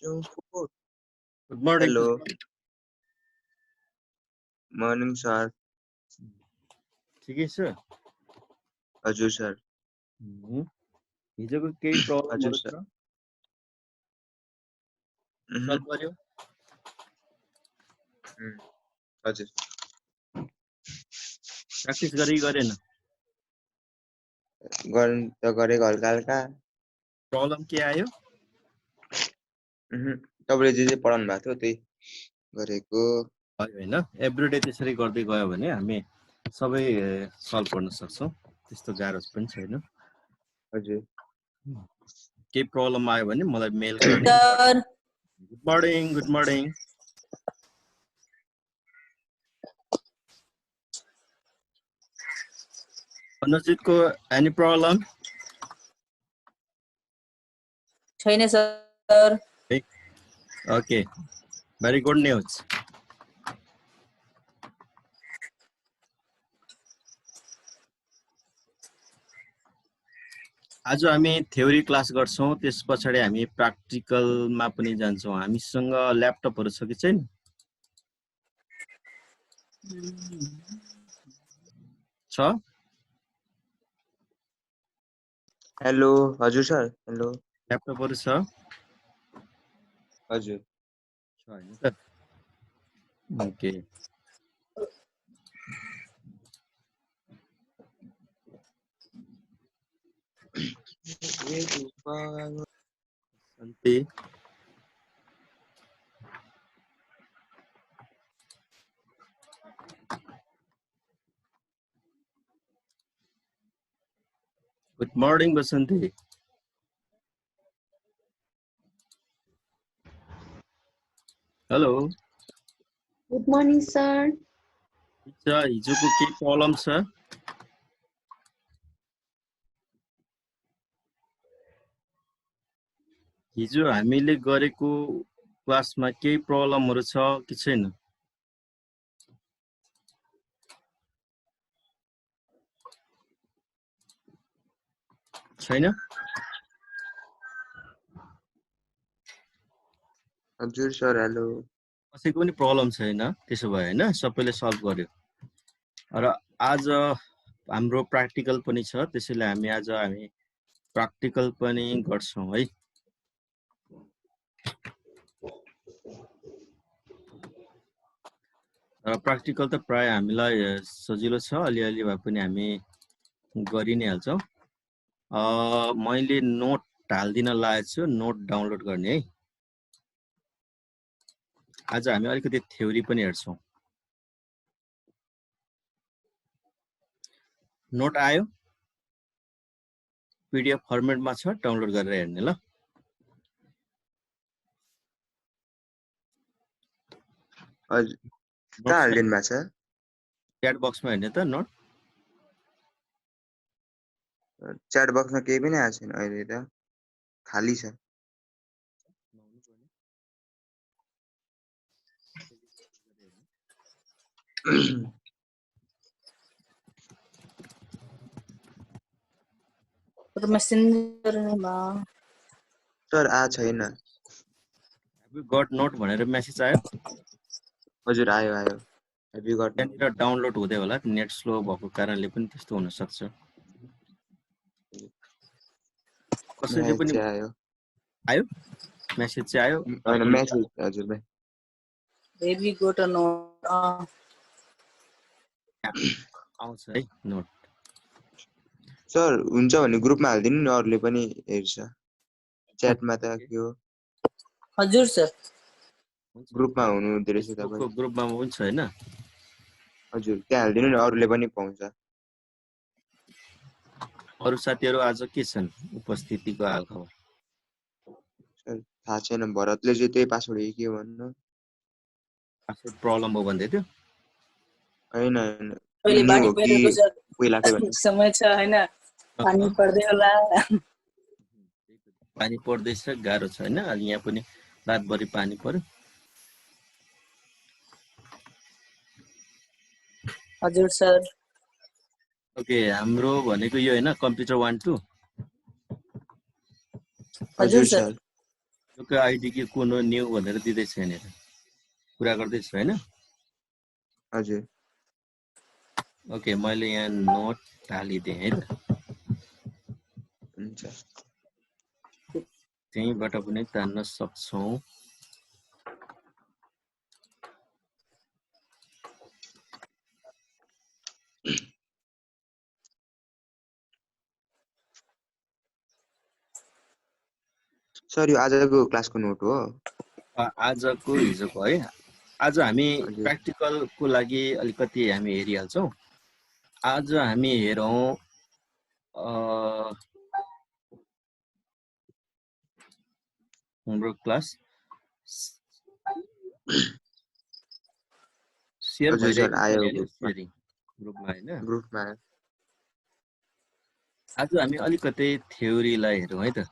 Good morning. Hello. Morning, sir. ठिकै छ? हजुर सर. हिजोको केही प्रब्लमहरु sir. छ? सल्भ गर्यो? हजुर. प्र्याक्टिस गरे गरेन? गर्नु त गरेको हल्का हल्का. प्रब्लम के आयो? तपाईले जे पढाउनु भएको थियो त्यही गरेको. हैन, एभ्रीडे त्यसरी गर्दै गयो भने हामी सबै सल्भ गर्न सक्छौं. त्यस्तो गाह्रो पनि छैन. हजुर. केही प्रब्लम आयो भने मलाई मेल गर्ने. Good morning, good morning. अनुजितको एनी प्रब्लम? छैन sir. Okay, very good news. आज हामी थ्योरी क्लास गर्छौं, त्यस पछाडि हामी प्र्याक्टिकलमा पनि जान्छौं. हामीसँग ल्यापटपहरु छ कि छैन? छ? हेलो. हजुर सर. हेलो. ल्यापटपहरु छ? हजुर. छ हैन त? ओके. शान्ति. Good morning, Basanti. Hello. Good morning, sir. हिजोको के प्रब्लम छ? हिजो हामीले गरेको क्लासमा केही प्रब्लमहरु छ कि छैन? छैन? हजुर सर. हेलो. कसैको पनि प्रब्लम छैन? त्यसो भए हैन, सबैले सल्भ गर्यो. र आज हाम्रो प्र्याक्टिकल पनि छ, त्यसैले हामी प्र्याक्टिकल पनि गर्छौं है. र प्र्याक्टिकल त प्राय हामीलाई सजिलो छ, अलिअलि भए पनि हामी गरि नै हाल्छौं. मैले नोट हाल्दिन लागेको छु, नोट डाउनलोड गर्ने है. आज हामी अलिकति थ्योरी पनि हेर्छौं. नोट आयो? पीडीएफ फर्मेटमा छ, डाउनलोड गरेर हेर्ने ल. हजुर. कहाँ हाल्दिनु भएको छ? च्याट बक्समा हेर्ने त नोट. च्याट बक्समा केही पनि आएको छैन अहिले त. खाली छ. सर आ छैन. Have you got note भनेर मेसेज आयो? हजुर आयो. Have you got note? त्यहाँनिर डाउनलोड हुँदै होला, नेट स्लो भएको कारणले पनि त्यस्तो हुन सक्छ. कसैले पनि आयो. मेसेज चाहिँ आयो? हैन, मेसेज हजुर भाइ. Have you got a note? आउँछ है नोट. सर हुन्छ भने ग्रुपमा हाल्दिनु नि, अरूले पनि हेर्छ. च्याटमा त के हो? हजुर सर. ग्रुपमा हुनु हुँदै रहेछ तपाईँ. ग्रुपमा हुन्छ हैन? हजुर, त्यहाँ हाल्दिनु नि, अरूले पनि पाउँछ. अरु साथीहरु आज के छन् उपस्थितिको हालखबर? सर थाहा छैन, भरतले चाहिँ त्यही पासवर्ड हो के भन्नु. पासवर्ड प्रब्लम हो भन्दै थियो? हैन. अहिले बाढी पहिरोको समय छ हैन, पानी पर्दै होला. पानी पर्दैछ, गाह्रो छ हैन? अलि यहाँ पनि रातभरि पानी पर्यो. हजुर सर. ओके, हाम्रो भनेको यो हैन, कम्प्युटर 1 2. हजुर सर. लोकल आइडी के कुन न्यू भनेर दिँदै छ यहाँनिर कुरा गर्दैछु हैन हजुर ओके मैले यहाँ नोट हालिदिएँ है त हुन्छ त्यहीँबाट पनि तान्न सक्छौँ सर यो आजको क्लासको नोट हो आजको हिजोको है आज हामी हजुर प्र्याक्टिकलको लागि अलिकति हामी हेरिहाल्छौँ आज हामी हेरौँ हाम्रो क्लास शेयर हजुर सर भइरहेको आयो छ हैन ग्रुपमा शेयरिङ ग्रुपमा हैन आज हामी अलिकति थ्योरीलाई हेरौँ है त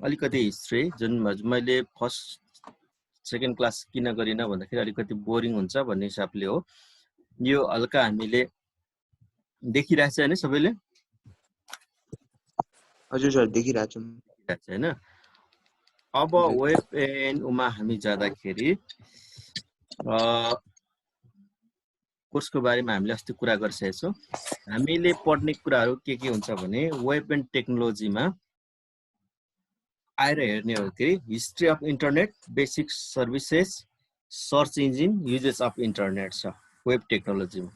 अलिकति हिस्ट्री जुन मैले फर्स्ट सेकेन्ड क्लास किन गरिन भन्दाखेरि अलिकति बोरिङ हुन्छ भन्ने हिसाबले हो यो हल्का हामीले देखिरहेछ हैन सबैले हजुर सर देखिरहेको छु हैन अब वेब एन्ड उमा हामी जाँदाखेरि कोर्सको बारेमा हामीले अस्ति कुरा गरिसकेका छौँ हामीले पढ्ने कुराहरू के हुन्छ भने वेब एन्ड टेक्नोलोजीमा आएर हेर्ने हो कि history of internet basic services search engine uses of internet छ वेब टेक्नोलोजीमा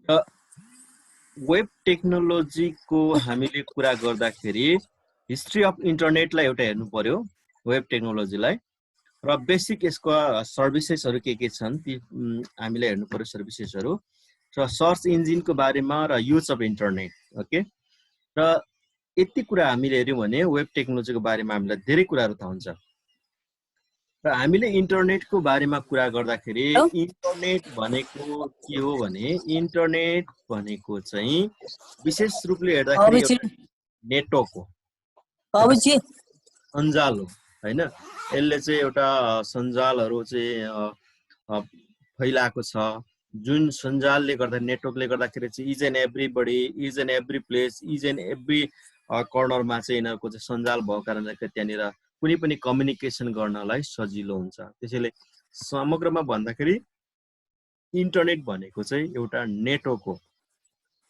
र वेब टेक्नोलोजीको हामीले कुरा गर्दाखेरि हिस्ट्री अफ इन्टरनेटलाई एउटा हेर्नु पर्यो वेब टेक्नोलोजीलाई र बेसिक यसको सर्भिसेसहरू के छन् ती हामीले हेर्नु पर्यो सर्भिसेसहरू र सर्च इन्जिनको बारेमा र युज अफ इन्टरनेट ओके र यति कुरा हामीले हेर्यौँ भने वेब टेक्नोलोजीको बारेमा हामीलाई धेरै कुराहरू थाहा हुन्छ र हामीले इन्टरनेटको बारेमा कुरा गर्दाखेरि इन्टरनेट भनेको के हो भने इन्टरनेट भनेको चाहिँ विशेष रूपले हेर्दाखेरि नेटवर्क हो सञ्जाल हो हैन यसले चाहिँ एउटा सञ्जालहरू चाहिँ फैलाएको छ जुन सञ्जालले गर्दा नेटवर्कले गर्दाखेरि चाहिँ is and everybody is and every place is and every कर्नरमा चाहिँ यिनीहरूको चाहिँ सञ्जाल भएको कारणले त्यहाँनिर कुनै पनि कम्युनिकेसन गर्नलाई सजिलो हुन्छ त्यसैले समग्रमा भन्दाखेरि इन्टरनेट भनेको चाहिँ एउटा नेटवर्क हो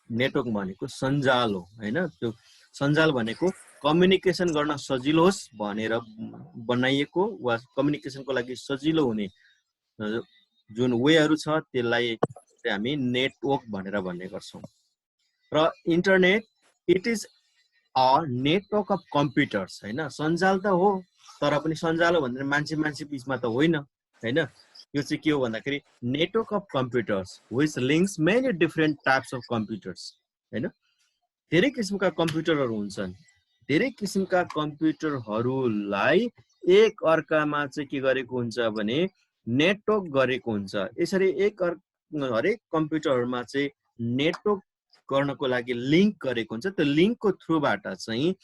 नेटवर्क भनेको सञ्जाल हो हैन त्यो सञ्जाल भनेको कम्युनिकेसन गर्न सजिलो होस् भनेर बनाइएको वा कम्युनिकेसनको लागि सजिलो हुने जुन वेहरू छ त्यसलाई हामी नेटवर्क भनेर भन्ने गर्छौँ र internet it is a network of computers हैन सञ्जाल त हो तर पनि सञ्जाल हो भनेर मान्छे बिचमा त होइन हैन यो चाहिँ के हो भन्दाखेरि network of computers which links many different types of computers हैन धेरै किसिमका कम्प्युटरहरू हुन्छन् धेरै किसिमका कम्प्युटरहरूलाई एक अर्कामा चाहिँ के गरेको हुन्छ भने नेटवर्क गरेको हुन्छ यसरी हरेक कम्प्युटरहरूमा चाहिँ नेटवर्क गर्नको लागि लिङ्क गरेको हुन्छ त्यो लिङ्कको थ्रुबाट चाहिँ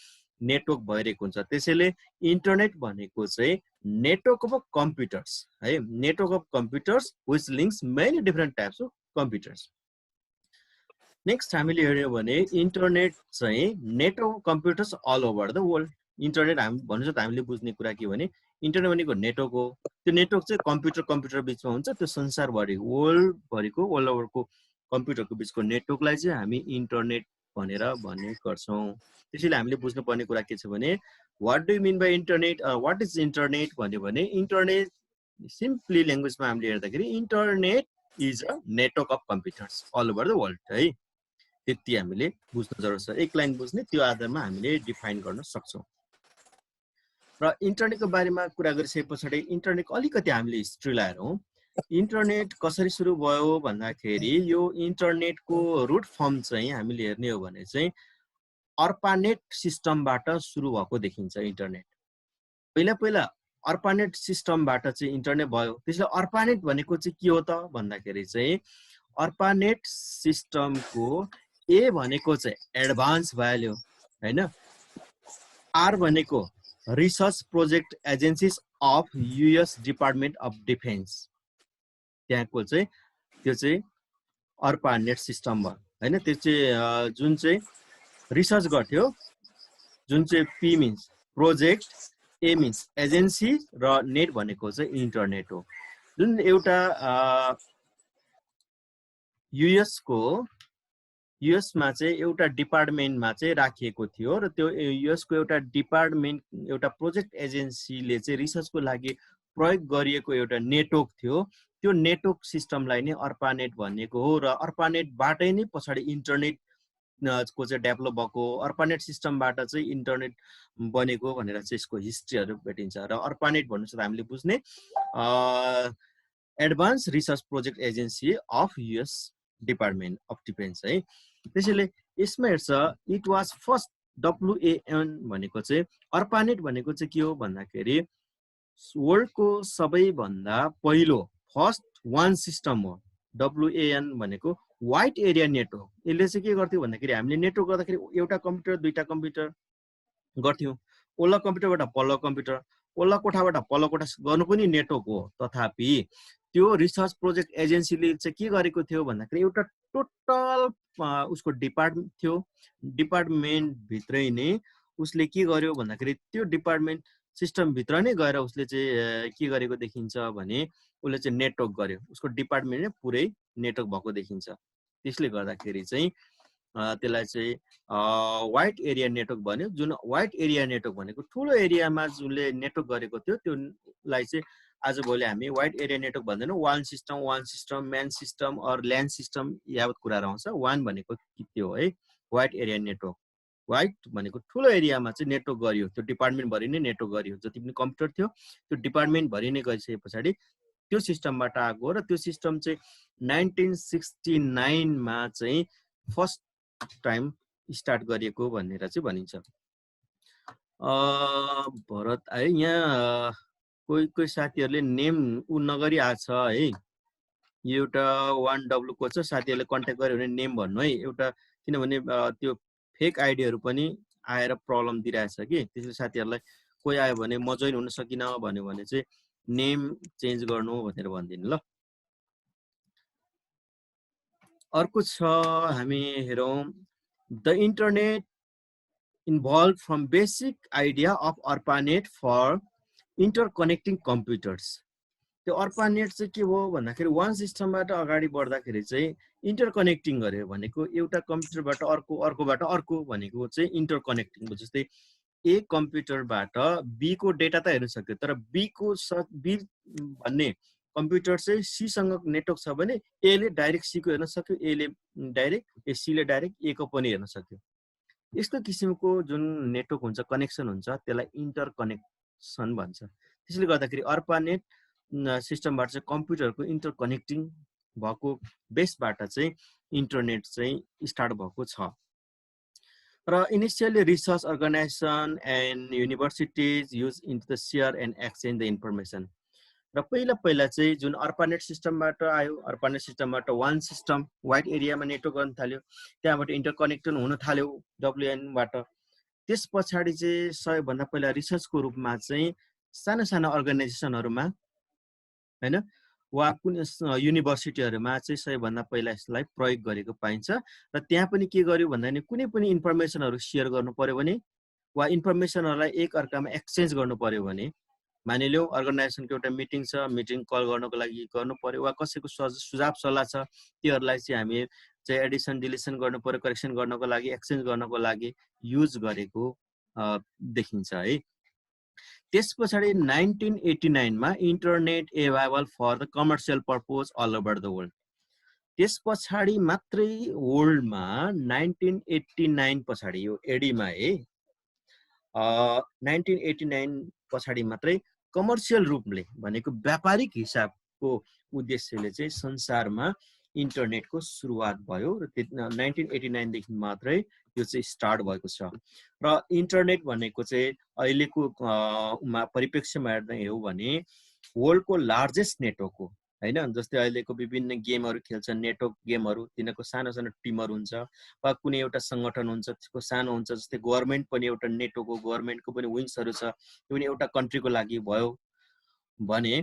नेटवर्क भइरहेको हुन्छ त्यसैले इन्टरनेट भनेको चाहिँ नेटवर्क अफ कम्प्युटर्स है network of computers which links many different types of computers next हामीले हेर्यौँ भने इन्टरनेट चाहिँ network computers all over the world internet हामी भन्नु त हामीले बुझ्ने कुरा के भने इन्टरनेट भनेको नेटवर्क हो त्यो नेटवर्क चाहिँ कम्प्युटर बिचमा हुन्छ त्यो संसारभरि वर्ल्ड ओभरको कम्प्युटरको बिचको नेटवर्कलाई चाहिँ हामी इन्टरनेट भनेर भन्ने गर्छौँ त्यसैले हामीले बुझ्नुपर्ने कुरा के छ भने what do you mean by internet what is internet भन्यो भने इन्टरनेट सिम्पली ल्याङ्ग्वेजमा हामीले हेर्दाखेरि internet is a network of computers all over the world है त्यति हामीले बुझ्नु जरुरत छ एक लाइन बुझ्ने त्यो आधारमा हामीले डिफाइन गर्न सक्छौँ र इन्टरनेटको बारेमा कुरा गरिसके पछाडि इन्टरनेटको अलिकति हामीले हिस्ट्रीलाई हेरौँ इन्टरनेट कसरी सुरु भयो भन्दाखेरि यो इन्टरनेटको रुट फर्म चाहिँ हामीले हेर्ने हो भने चाहिँ अर्पानेट सिस्टमबाट सुरु भएको देखिन्छ इन्टरनेट पहिला अर्पानेट सिस्टमबाट चाहिँ इन्टरनेट भयो त्यसले अर्पानेट भनेको चाहिँ के हो त भन्दाखेरि चाहिँ अर्पानेट सिस्टमको ए भनेको चाहिँ एडभान्स भ्याल्यु हैन आर भनेको research project agencies of US department of defence त्यहाँको चाहिँ त्यो चाहिँ अर्पानेट सिस्टम भयो हैन त्यो चाहिँ जुन चाहिँ रिसर्च गर्थ्यो जुन चाहिँ P means project A means agency र नेट भनेको चाहिँ इन्टरनेट हो। जुन एउटा युएसमा चाहिँ एउटा डिपार्टमेन्टमा चाहिँ राखिएको थियो र त्यो युएसको एउटा डिपार्टमेन्ट एउटा प्रोजेक्ट एजेन्सीले चाहिँ रिसर्चको लागि प्रयोग गरिएको एउटा नेटवर्क थियो। त्यो नेटवर्क सिस्टमलाई नै अर्पानेट भनिएको हो र अर्पानेटबाटै नै पछाडि इन्टरनेट को चाहिँ डेभलप भएको, अर्पानेट सिस्टमबाट चाहिँ इन्टरनेट बनेको भनेर चाहिँ यसको हिस्ट्रीहरू भेटिन्छ। र अर्पानेट भन्नु चाहिँ हामीले बुझ्ने advance research project agency of US department of defence है। त्यसैले यसमा हेर्छ इट वाज फर्स्ट WAN भनेको चाहिँ अर्पानेट भनेको चाहिँ के हो भन्दाखेरि वर्ल्डको सबैभन्दा पहिलो फर्स्ट वान सिस्टम हो। WAN भनेको वाइड एरिया नेटवर्क। यसले चाहिँ के गर्थ्यो भन्दाखेरि हामीले नेटवर्क गर्दाखेरि एउटा कम्प्युटर दुईटा कम्प्युटर गर्थ्यौँ, ओल्लो कम्प्युटरबाट पल्लो कम्प्युटर, ओल्लो कोठाबाट पल्लो कोठा गर्नु पनि नेटवर्क हो। तथापि त्यो रिसर्च प्रोजेक्ट एजेन्सीले चाहिँ के गरेको थियो भन्दाखेरि एउटा टोटल उसको डिपार्टमेन्ट थियो, डिपार्टमेन्ट भित्रै नै उसले के गर्यो भन्दाखेरि त्यो डिपार्टमेन्ट सिस्टम भित्र नै गएर उसले चाहिँ के गरेको देखिन्छ भने उसले चाहिँ नेटवर्क गर्यो। उसको डिपार्टमेन्ट नै पुरै नेटवर्क भएको देखिन्छ। त्यसले गर्दाखेरि चाहिँ त्यसलाई चाहिँ वाइड एरिया नेटवर्क भन्यो। जुन वाइड एरिया नेटवर्क भनेको ठुलो एरियामा जसले नेटवर्क गरेको थियो त्योलाई चाहिँ आजभोलि हामी वाइड एरिया नेटवर्क भन्दैनौँ। वान system MAN system or LAN system यावत कुराहरू आउँछ। वान भनेको त्यो है वाइड एरिया नेटवर्क। वाइड भनेको ठुलो एरियामा चाहिँ नेटवर्क गरियो, त्यो डिपार्टमेन्टभरि नै नेटवर्क गरियो। जति पनि कम्प्युटर थियो त्यो डिपार्टमेन्टभरि नै गरिसके पछाडि त्यो सिस्टमबाट आएको र त्यो सिस्टम चाहिँ 1969 मा चाहिँ फर्स्ट टाइम स्टार्ट गरिएको भनेर चाहिँ भनिन्छ। भरत है यहाँ कोही साथीहरूले नेम उ नगरी आछ है। यो एउटा 1W को छ, साथीहरूले कन्ट्याक्ट गर्यो भने नेम भन्नु है एउटा, किनभने त्यो फेक आइडीहरू पनि आएर प्रब्लम दिइरहेछ कि। त्यसले साथीहरूलाई कोही आयो भने म जोइन हुन सकिनँ भन्यो भने चाहिँ नेम चेन्ज गर्नु भनेर भनिदिनु ल। अर्को छ हामी हेरौँ the internet involve from basic idea of ARPANET for interconnecting computers. त्यो अर्पानेट चाहिँ के हो भन्दाखेरि वान सिस्टमबाट अगाडि बढ्दाखेरि चाहिँ इन्टरकनेक्टिङ गर्यो भनेको एउटा कम्प्युटरबाट अर्को, अर्कोबाट अर्को भनेको चाहिँ इन्टरकनेक्टिङ। जस्तै ए कम्प्युटरबाट बी को डेटा त हेर्न सक्यो, तर बी भन्ने कम्प्युटर चाहिँ सी सँग नेटवर्क छ भने ए ले डाइरेक्ट सी को हेर्न सक्यो, ए ले डाइरेक्ट सी ले डाइरेक्ट ए को पनि हेर्न सक्यो। यस्तो किसिमको जुन नेटवर्क हुन्छ, कनेक्सन हुन्छ, त्यसलाई इन्टरकनेक्सन भन्छ। त्यसले गर्दाखेरि अर्पानेट सिस्टमबाट चाहिँ कम्प्युटरको इन्टरकनेक्टिङ भएको बेसबाट चाहिँ इन्टरनेट चाहिँ स्टार्ट भएको छ। र initially research organisation and universities use into the share and exchange the information. र पहिला चाहिँ जुन अर्पानेट सिस्टमबाट आयो, अर्पानेट सिस्टमबाट वान सिस्टम वाइड एरियामा नेटवर्क गर्न थाल्यो, त्यहाँबाट इन्टरकनेक्टन हुन थाल्यो WAN-बाट। त्यस पछाडि चाहिँ सबैभन्दा पहिला रिसर्चको रूपमा चाहिँ साना साना अर्गनाइजेसनहरूमा हैन वा कुनै युनिभर्सिटीहरूमा चाहिँ सबैभन्दा पहिला यसलाई प्रयोग गरेको पाइन्छ। र त्यहाँ पनि के गर्यो भन्दाखेरि कुनै पनि इन्फर्मेसनहरू सेयर गर्नु पर्यो भने वा इन्फर्मेसनहरूलाई एक अर्कामा एक्सचेन्ज गर्नु पर्यो भने, मानिलियो अर्गनाइजेसनको एउटा मिटिङ छ, मिटिङ कल गर्नको लागि गर्नु पर्यो वा कसैको सुझाव सल्लाह छ, त्योहरूलाई चाहिँ हामी चाहिँ एडिसन डिलिसन गर्नु पर्यो, करेक्सन गर्नको लागि, एक्सचेन्ज गर्नको लागि युज गरेको देखिन्छ है। त्यस पछाडि 1989 मा internet available for the commercial purpose all over the world. त्यस पछाडि मात्रै वर्ल्डमा 1989 पछाडि यो एडीमा है 1989 पछाडि मात्रै कमर्सियल रूपले भनेको व्यापारिक हिसाबको उद्देश्यले चाहिँ संसारमा इन्टरनेटको सुरुवात भयो र 1989 देखि मात्रै यो चाहिँ स्टार्ट भएको छ। र इन्टरनेट भनेको चाहिँ अहिलेको परिप्रेक्ष्यमा हेर्दै हो भने वर्ल्डको लार्जेस्ट नेटवर्क हो हैन। जस्तै अहिलेको विभिन्न गेमहरू खेल्छन्, नेटवर्क गेमहरू, तिनीहरूको सानो सानो टिमहरू हुन्छ वा कुनै एउटा सङ्गठन हुन्छ त्यसको सानो हुन्छ। जस्तै गभर्नमेन्ट पनि एउटा नेटवर्क हो, गभर्नमेन्टको पनि विङ्सहरू छ, त्यो पनि एउटा कन्ट्रीको लागि भयो भने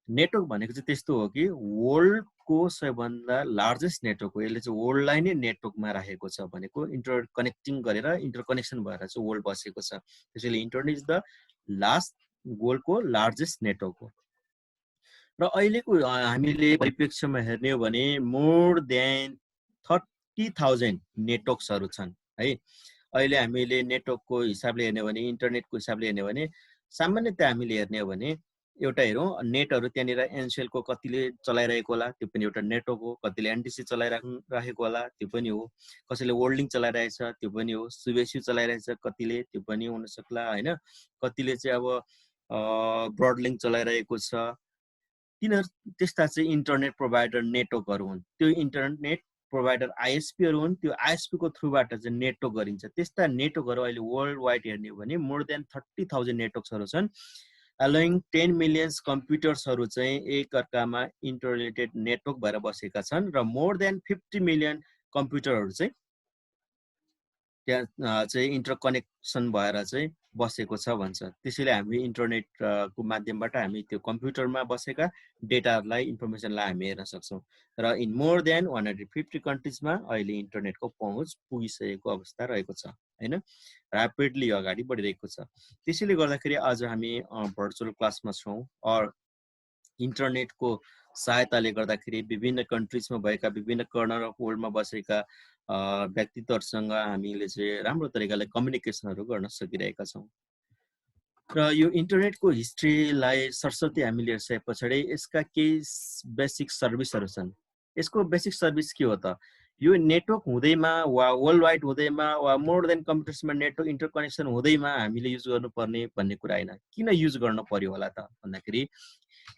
नेटवर्क भनेको चाहिँ त्यस्तो हो कि वर्ल्डको सबैभन्दा लार्जेस्ट नेटवर्क हो। यसले चाहिँ वर्ल्डलाई नै नेटवर्कमा राखेको छ भनेको इन्टरकनेक्टिङ गरेर इन्टरकनेक्सन भएर चाहिँ वर्ल्ड बसेको छ। त्यसैले इन्टरनेट इज द वर्ल्डको लार्जेस्ट नेटवर्क हो र अहिलेको हामीले परिप्रेक्ष्यमा हेर्ने हो भने मोर देन 30,000 नेटवर्क्सहरू छन् है। अहिले हामीले नेटवर्कको हिसाबले हेर्ने हो भने इन्टरनेटको हिसाबले हेर्ने हो भने सामान्यतया हामीले हेर्ने हो भने एउटा हेरौँ नेटहरू त्यहाँनिर एनसेलको कतिले चलाइरहेको होला त्यो पनि एउटा नेटवर्क हो, कतिले एनटिसी चलाइराखेको होला त्यो पनि हो, कसैले वर्ल्डिङ चलाइरहेछ त्यो पनि हो, सुबेसी चलाइरहेछ कतिले त्यो पनि हुन सक्ला हैन, कतिले चाहिँ अब ब्रडलिङ चलाइरहेको छ। तिनीहरू त्यस्ता चाहिँ इन्टरनेट प्रोभाइडर नेटवर्कहरू हुन्। त्यो इन्टरनेट प्रोभाइडर आइएसपीहरू हुन्। त्यो आइएसपीको थ्रुबाट चाहिँ नेटवर्क गरिन्छ। त्यस्ता नेटवर्कहरू अहिले वर्ल्ड वाइड हेर्ने हो भने मोर देन 30,000 नेटवर्क्सहरू छन्। अलोइङ 10 मिलियन कम्प्युटर्सहरू चाहिँ एकअर्कामा इन्टरनेटेड नेटवर्क भएर बसेका छन् र मोर देन 50 मिलियन कम्प्युटरहरू चाहिँ त्यहाँ चाहिँ इन्टरकनेक्सन भएर चाहिँ बसेको छ भन्छ। त्यसैले हामी इन्टरनेटको माध्यमबाट हामी त्यो कम्प्युटरमा बसेका डेटाहरूलाई इन्फर्मेसनलाई हामी हेर्न सक्छौँ र इन मोर देन 150 कन्ट्रिजमा अहिले इन्टरनेटको पहुँच पुगिसकेको अवस्था रहेको छ हैन, ऱ्यापिडली अगाडि बढिरहेको छ। त्यसैले गर्दाखेरि आज हामी भर्चुअल क्लासमा छौँ और इन्टरनेटको सहायताले गर्दाखेरि विभिन्न कन्ट्रिजमा भएका विभिन्न कर्नर अफ वर्ल्डमा बसेका व्यक्तित्वहरूसँग हामीले चाहिँ राम्रो तरिकाले कम्युनिकेसनहरू गर्न सकिरहेका छौँ र यो इन्टरनेटको हिस्ट्रीलाई सरस्वती हामीले हेर्छे पछाडि यसका केही बेसिक सर्भिसहरू छन्। यसको बेसिक सर्भिस के हो त? यो नेटवर्क हुँदैमा वा वर्ल्ड वाइड हुँदैमा वा मोर देन कम्प्युटर्समा नेटवर्क इन्टरकनेक्सन हुँदैमा हामीले युज गर्नुपर्ने भन्ने कुरा होइन। किन युज गर्न पर्यो होला त भन्दाखेरि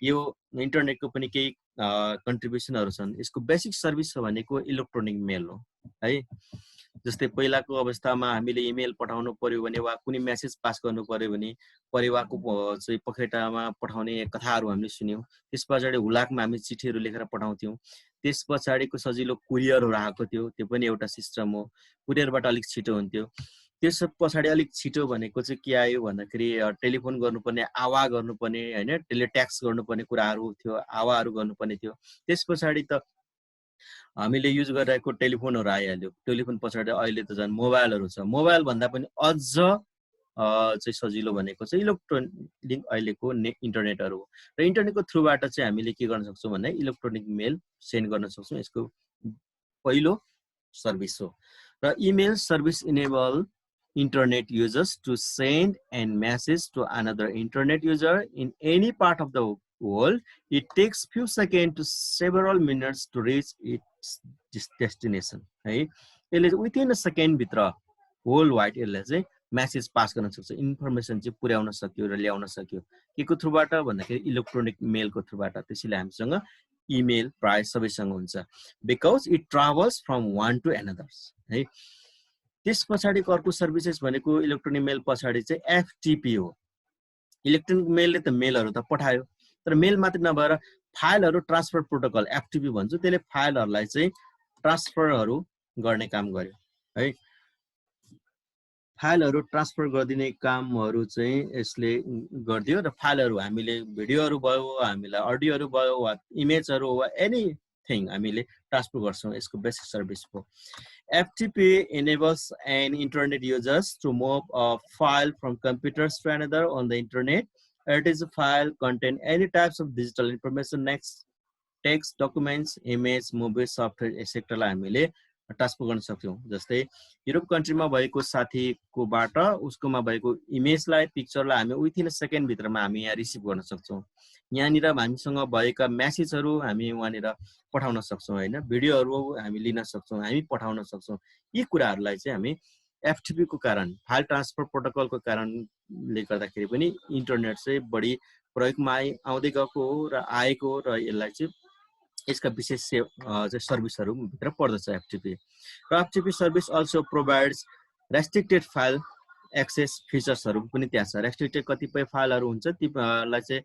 यो इन्टरनेटको पनि केही कन्ट्रिब्युसनहरू छन्। यसको बेसिक सर्भिस भनेको इलेक्ट्रोनिक मेल हो है। जस्तै पहिलाको अवस्थामा हामीले इमेल पठाउनु पर्यो भने वा कुनै मेसेज पास गर्नु पर्यो भने परिवारको चाहिँ पखेटामा पठाउने कथाहरू हामीले सुन्यौँ। त्यस पछाडि हुलाकमा हामी चिठीहरू लेखेर पठाउँथ्यौँ। त्यस पछाडिको सजिलो कुरियरहरू आएको थियो, त्यो पनि एउटा सिस्टम हो। कुरियरबाट अलिक छिटो हुन्थ्यो। त्यस पछाडि अलिक छिटो भनेको चाहिँ के आयो भन्दाखेरि टेलिफोन गर्नुपर्ने, आवा गर्नुपर्ने हैन, टेलिट्याक्स गर्नुपर्ने कुराहरू थियो, आवाहरू गर्नुपर्ने थियो। त्यस पछाडि त हामीले युज गरिरहेको टेलिफोनहरू आइहाल्यो। टेलिफोन पछाडि अहिले त झन् मोबाइलहरू छ। मोबाइल भन्दा पनि अझ चाहिँ सजिलो भनेको चाहिँ इलेक्ट्रोनिक अहिलेको इन्टरनेटहरू हो र इन्टरनेटको थ्रुबाट चाहिँ हामीले के गर्न सक्छौँ भने इलेक्ट्रोनिक मेल सेन्ड गर्न सक्छौँ। यसको पहिलो सर्भिस हो र email service enable internet users to send and message to another internet user in any part of the world. It takes few seconds to several minutes to reach its destination. Right? Within a second भित्र world wide यसले चाहिँ message pass गर्न सक्छ, information चाहिँ पुर्याउन सक्यो र ल्याउन सक्यो। केको थ्रुबाट भन्दाखेरि इलेक्ट्रोनिक मेलको थ्रुबाट। त्यसैले हामीसँग इमेल प्राय सबैसँग हुन्छ, because it travels from one to another है। त्यस पछाडिको अर्को सर्भिसेस भनेको इलेक्ट्रोनिक मेल पछाडि चाहिँ एफटिपी हो। इलेक्ट्रोनिक मेलले त मेलहरू त पठायो, तर मेल मात्र नभएर फाइलहरू ट्रान्सफर प्रोटोकल एफटिपी भन्छ, त्यसले फाइलहरूलाई चाहिँ ट्रान्सफरहरू गर्ने काम गर्यो है। फाइलहरू ट्रान्सफर गरिदिने कामहरू चाहिँ यसले गरिदियो र फाइलहरू हामीले भिडियोहरू भयो, हामीलाई अडियोहरू भयो वा इमेजहरू वा एनीथिङ हामीले ट्रान्सफर गर्छौँ। यसको बेसिक सर्भिस हो। FTP enables an internet users to move a file from computers to another on the internet. It is a file contain any types of digital information, text, documents, image, movies, software, etc. लाई हामीले transfer गर्न सक्छौँ। जस्तै Europe कन्ट्रीमा भएको साथीकोबाट उसकोमा भएको इमेजलाई, पिक्चरलाई हामी विथिन अ सेकेन्ड भित्रमा हामी यहाँ रिसिभ गर्न सक्छौँ। यहाँनिर हामीसँग भएका मेसेजहरू हामी वहाँनिर पठाउन सक्छौँ हैन, भिडियोहरू हामी लिन सक्छौँ, हामी पठाउन सक्छौँ। यी कुराहरूलाई चाहिँ हामी एफटिपी को कारण, फाइल ट्रान्सफर प्रोटोकलको कारणले गर्दाखेरि पनि इन्टरनेट चाहिँ बढी प्रयोगमा आउँदै गएको हो र आएको र यसलाई चाहिँ यसका विशेष सर्भिसहरू भित्र पर्दछ एफटिपी। र FTP service also provides restricted file access फिचर्सहरू पनि त्यहाँ छ। रेस्ट्रिक्टेड कतिपय फाइलहरू हुन्छ तीलाई चाहिँ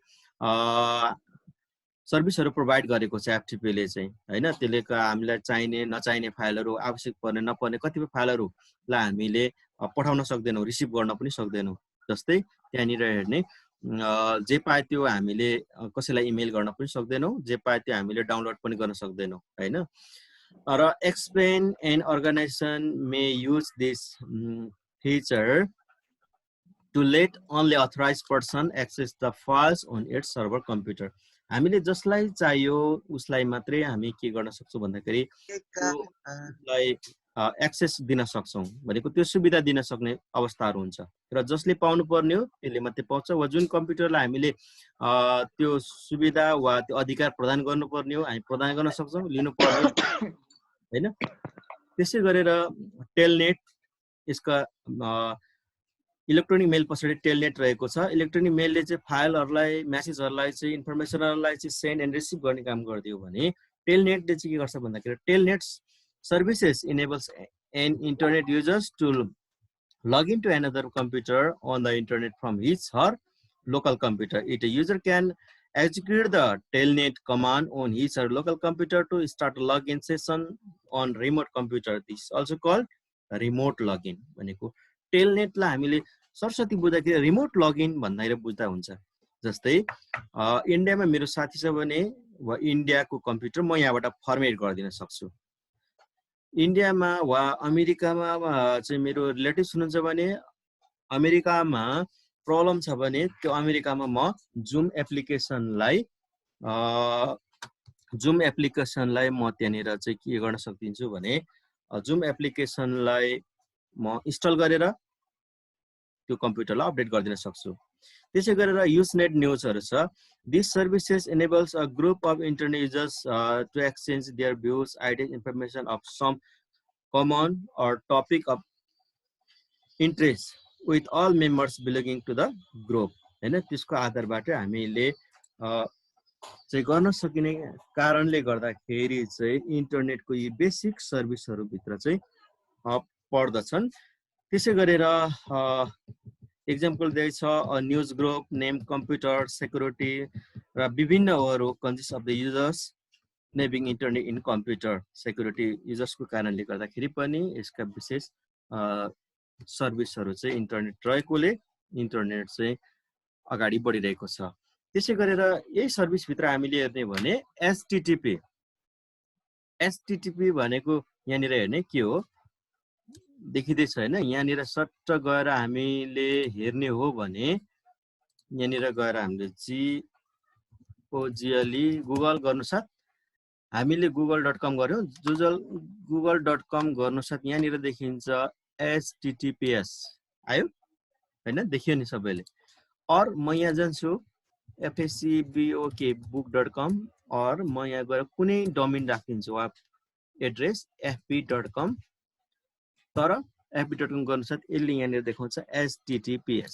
सर्भिसहरू प्रोभाइड गरेको छ एफटिपीले चाहिँ हैन। त्यसले हामीलाई चाहिने नचाहिने फाइलहरू, आवश्यक पर्ने नपर्ने कतिपय फाइलहरूलाई हामीले पठाउन सक्दैनौँ, रिसिभ गर्न पनि सक्दैनौँ। जस्तै त्यहाँनिर हेर्ने जे पाए त्यो हामीले कसैलाई इमेल गर्न पनि सक्दैनौँ, जे पाए त्यो हामीले डाउनलोड पनि गर्न सक्दैनौँ हैन। र explain and organisation may use this feature to let only authorized person access the files on its server computer. हामीले जसलाई चाहियो उसलाई मात्रै हामी के गर्न सक्छौं भन्दाखेरि उसलाई एक्सेस दिन सक्छौं भनेको त्यो सुविधा दिन सक्ने अवस्थाहरु हुन्छ र जसले पाउनु पर्ने हो त्यसले मात्रै पाउँछ वा जुन कम्प्युटरलाई हामीले त्यो सुविधा वा त्यो अधिकार प्रदान गर्नुपर्ने हो हामी प्रदान गर्न सक्छौं लिनु पर्ने हैन त्यसै गरेर टेलनेट यसका इलेक्ट्रोनिक मेल पछाडि टेलनेट रहेको छ इलेक्ट्रोनिक मेलले चाहिँ फाइलहरुलाई मेसेजहरुलाई चाहिँ इन्फर्मेसनहरुलाई चाहिँ सेन्ड एन्ड रिसिभ गर्ने काम गर्दियो भने टेलनेटले चाहिँ के गर्छ भन्दाखेरि telnet services enables an internet users to log into another computer on the internet from his or local computer. A user can execute the telnet command on his or local computer to start a login session on remote computer. This is also called remote login. भनेको telnet ला हामीले सरस्वती बुझ्दाखेरि remote login भन्दै बुझ्दा हुन्छ जस्तै इन्डियामा मेरो साथी छ भने वा इन्डियाको कम्प्युटर म यहाँबाट फर्मेट गरिदिन सक्छु इन्डियामा वा अमेरिकामा चाहिँ मेरो रिलेटिभ्स हुनुहुन्छ भने अमेरिकामा प्रब्लम छ भने त्यो अमेरिकामा म जुम एप्लिकेसनलाई म त्यहाँनिर चाहिँ के गर्न सक्दिन्छु भने जुम एप्लिकेसनलाई म इन्स्टल गरेर त्यो कम्प्युटरलाई अपडेट गरिदिन सक्छु त्यसै गरेर युजनेट न्यूजहरु छ This services enables a group of internet users to exchange their views, ideas, information of some common or topic of interest with all members belonging to the group. हैन त्यसको आधारबाट हामीले चाहिँ गर्न सकिने कारणले गर्दाखेरि चाहिँ इन्टरनेटको यी बेसिक सर्भिसहरु भित्र चाहिँ पर्दछन् त्यसै गरेर एक्जाम्पल दिएको छ news group name computer security र विभिन्न अरु कन्सिस्ट अफ द युजर्स नेभिङ इन्टरनेट इन कम्प्युटर सेक्युरिटी युजर्सको कारणले गर्दाखेरि पनि यसका विशेष सर्भिसहरु चाहिँ इन्टरनेट रहेकोले इन्टरनेट चाहिँ अगाडि बढिरहेको छ त्यसै गरेर यही सर्भिस भित्र हामीले हेर्ने भने एचटीटीपी भनेको यहाँनिर हेर्ने के हो देखिदै छ हैन यहाँनिर सट्ट गएर हामीले हेर्ने हो भने यहाँनिर गएर हामीले GOGLE गुगल गर्नुसाथ हामीले google.com गर्यौं google.com गर्नुसाथ यहाँनिर देखिन्छ https आयो हैन देखियो नि सबैले और म यहाँ जान्छु fscbook.com और म यहाँ गएर कुनै डोमेन राखिदिन्छु वेब एड्रेस fb.com तर fb.com गर्नुसाथ यसले यहाँनिर देखाउँछ https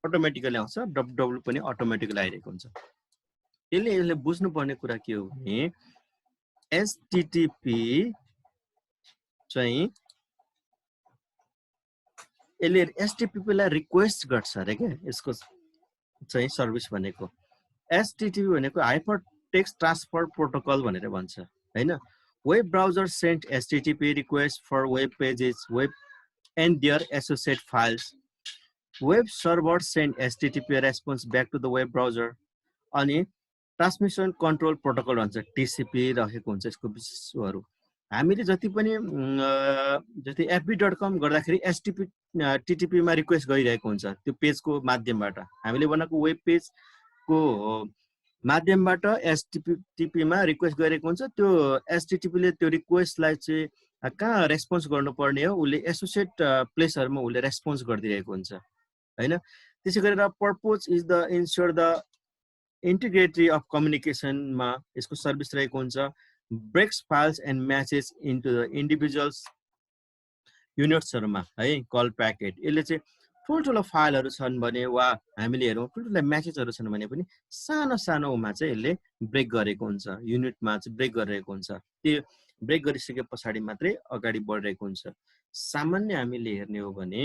अटोमेटिकली आउँछ www पनि अटोमेटिकली आइरहेको हुन्छ यसले बुझ्नु पर्ने कुरा के हो भने http चाहिँ यसले http लाई रिक्वेस्ट गर्छ रे के यसको चाहिँ सर्भिस भनेको http भनेको हाइपर टेक्स्ट ट्रान्सफर प्रोटोकल भनेर भन्छ हैन Web browser sent HTTP requests for web pages, web and their associated files. Web server send HTTP response back to the web browser. अनि ट्रान्समिशन कन्ट्रोल प्रोटोकल भन्छ TCP रहेको हुन्छ यसको विशेषहरू हामीले जति पनि जति fb.com गर्दाखेरि HTTP मा रिक्वेस्ट गरिरहेको हुन्छ त्यो पेजको माध्यमबाट हामीले बनाएको वेब पेजको माध्यमबाट HTTP मा रिक्वेस्ट गरेको हुन्छ त्यो HTTP ले त्यो रिक्वेस्टलाई चाहिँ कहाँ रेस्पोन्स गर्नुपर्ने हो उले एसोसिएट प्लेसहरुमा उले रेस्पोन्स गरिदिरहेको हुन्छ हैन त्यसै गरेर purpose is the ensure the integrity of communication मा यसको सर्भिस रहेको हुन्छ breaks files and message into the individuals युनिट्सहरुमा है कल प्याकेट यसले चाहिँ ठुलठुलो फाइलहरु छन् भने वा हामीले हेरौं ठुलठुलो मेसेजहरु छन् भने पनि सानो सानोमा चाहिँ यसले ब्रेक गरेको हुन्छ युनिटमा चाहिँ ब्रेक गरिरहेको हुन्छ त्यो ब्रेक गरिसके पछाडी मात्रै अगाडि बढिरहेको हुन्छ सामान्य हामीले हेर्ने हो भने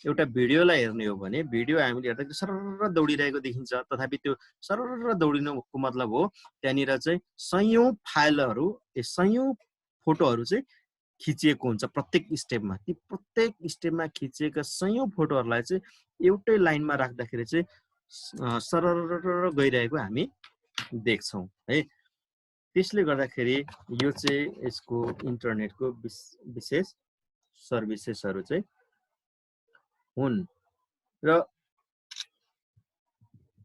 एउटा भिडियोलाई हेर्ने हो भने भिडियो हामीले हेर्दा सरर दौडिरहेको देखिन्छ तथापि त्यो सरर दौडिनुको मतलब हो त्यहाँनिर चाहिँ सयौं फाइलहरु सयौं फोटोहरु चाहिँ खिचिएको हुन्छ प्रत्येक स्टेपमा ती प्रत्येक स्टेपमा खिचिएका सयौं फोटोहरुलाई चाहिँ एउटै लाइनमा राख्दाखेरि चाहिँ सरर गइरहेको हामी देख्छौं है त्यसले गर्दाखेरि यो चाहिँ यसको इन्टरनेटको विशेष सर्भिसेसहरु चाहिँ हुन् र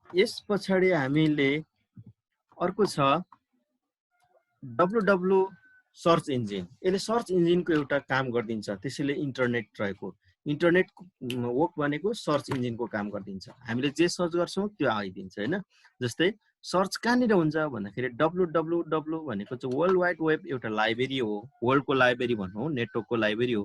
यस पछाडि हामीले अर्को छ www सर्च इन्जिन। यसले सर्च इन्जिनको एउटा काम गरिदिन्छ, त्यसैले इन्टरनेट रहेको इन्टरनेट वर्क भनेको सर्च इन्जिनको काम गरिदिन्छ। हामीले जे सर्च गर्छौँ त्यो आइदिन्छ हैन। जस्तै सर्च कहाँनिर हुन्छ भन्दाखेरि www भनेको चाहिँ वर्ल्ड वाइड वेब एउटा लाइब्रेरी हो, वर्ल्डको लाइब्रेरी भनौँ, नेटवर्कको लाइब्रेरी हो।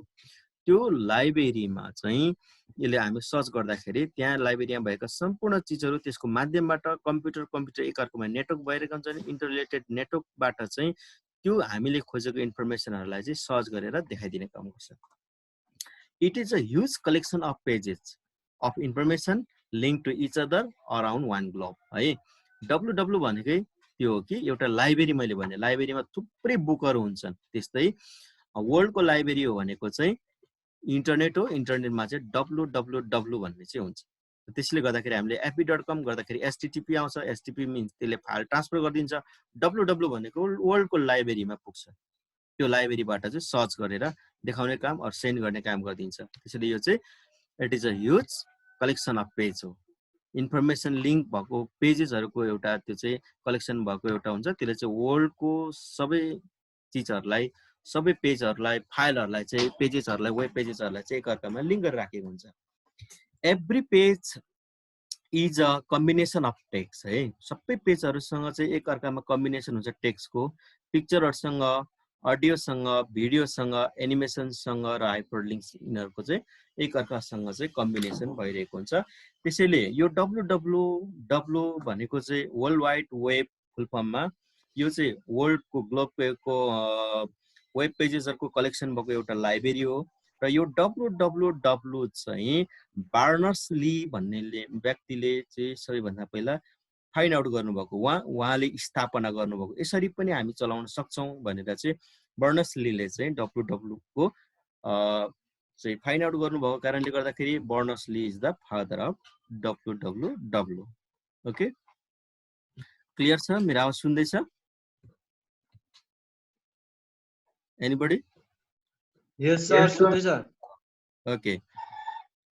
त्यो लाइब्रेरीमा चाहिँ यसले हामी सर्च गर्दाखेरि त्यहाँ लाइब्रेरीमा भएका सम्पूर्ण चिजहरू त्यसको माध्यमबाट कम्प्युटर एकअर्कामा नेटवर्क भइरहेको हुन्छ नि, इन्टरलेटेड नेटवर्कबाट चाहिँ त्यो हामीले खोजेको इन्फर्मेसनहरूलाई चाहिँ सर्च गरेर देखाइदिने काम गर्छ। It is a huge collection of pages of information link to each other around one globe है। www भनेकै त्यो हो कि एउटा लाइब्रेरी, मैले भने लाइब्रेरीमा थुप्रै बुकहरू हुन्छन्, त्यस्तै वर्ल्डको लाइब्रेरी हो भनेको चाहिँ इन्टरनेट हो। इन्टरनेटमा चाहिँ www भन्ने चाहिँ हुन्छ। त्यसले गर्दाखेरि हामीले fb.com गर्दाखेरि http आउँछ, http मिन्स त्यसले फाइल ट्रान्सफर गरिदिन्छ। www भनेको वर्ल्डको लाइब्रेरीमा पुग्छ, त्यो लाइब्रेरीबाट चाहिँ सर्च गरेर देखाउने काम अर सेन्ड गर्ने काम गरिदिन्छ। त्यसैले यो चाहिँ it is a huge collection of page हो। इन्फर्मेसन लिङ्क भएको पेजेसहरूको एउटा त्यो चाहिँ कलेक्सन भएको एउटा हुन्छ, त्यसले चाहिँ वर्ल्डको सबै चिजहरूलाई, सबै पेजहरूलाई, फाइलहरूलाई चाहिँ, पेजेसहरूलाई, वेब पेजेसहरूलाई चाहिँ एकअर्कामा लिङ्क गरेर राखेको हुन्छ। Every page is a combination of text है। सबै पेजहरूसँग चाहिँ एकअर्कामा कम्बिनेसन हुन्छ टेक्स्टको, पिक्चरहरूसँग, अडियोसँग, भिडियोसँग, एनिमेसनसँग र हाइपरलिङ्क्स यिनीहरूको चाहिँ एकअर्कासँग चाहिँ कम्बिनेसन भइरहेको हुन्छ। त्यसैले यो www भनेको चाहिँ वर्ल्ड वाइड वेब फुल फर्ममा, यो चाहिँ वर्ल्डको ग्लोबको वेब पेजेसहरूको कलेक्सन भएको एउटा लाइब्रेरी हो। र यो www चाहिँ बार्नर्स ली भन्ने व्यक्तिले चाहिँ सबैभन्दा पहिला फाइन्ड आउट गर्नुभएको, उहाँले स्थापना गर्नुभएको। यसरी पनि हामी चलाउन सक्छौँ भनेर चाहिँ बर्नर्स लीले चाहिँ www को चाहिँ फाइन्ड आउट गर्नुभएको कारणले गर्दाखेरि Berners Lee is the father of www। Okay, clear छ? मेरो आवाज सुन्दैछ? एनीबडी? यस सर, सुन्दैछ। ओके,